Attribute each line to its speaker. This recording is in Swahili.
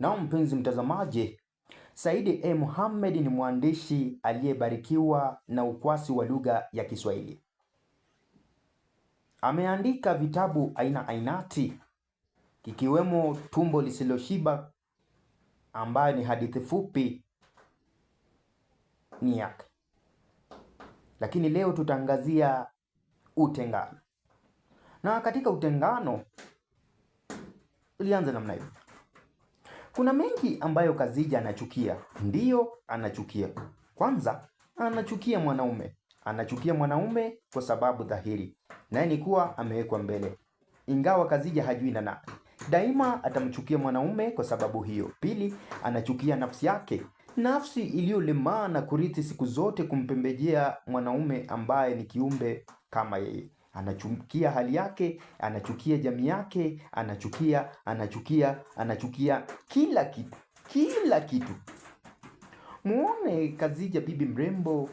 Speaker 1: Na mpenzi mtazamaji, Said Mohamed ni mwandishi aliyebarikiwa na ukwasi wa lugha ya Kiswahili. Ameandika vitabu aina ainati, kikiwemo Tumbo Lisiloshiba ambayo ni hadithi fupi ni yake. Lakini leo tutaangazia Utengano. Na katika Utengano ilianza namna hiyo. Kuna mengi ambayo Kazija anachukia. Ndiyo, anachukia. Kwanza, anachukia mwanaume. Anachukia mwanaume kwa sababu dhahiri, naye ni kuwa amewekwa mbele, ingawa Kazija hajui na nani. Daima atamchukia mwanaume kwa sababu hiyo. Pili, anachukia nafsi yake, nafsi iliyolemaa na kurithi siku zote kumpembejea mwanaume ambaye ni kiumbe kama yeye. Anachukia hali yake, anachukia jamii yake, anachukia kila kitu. Muone Kazija, bibi mrembo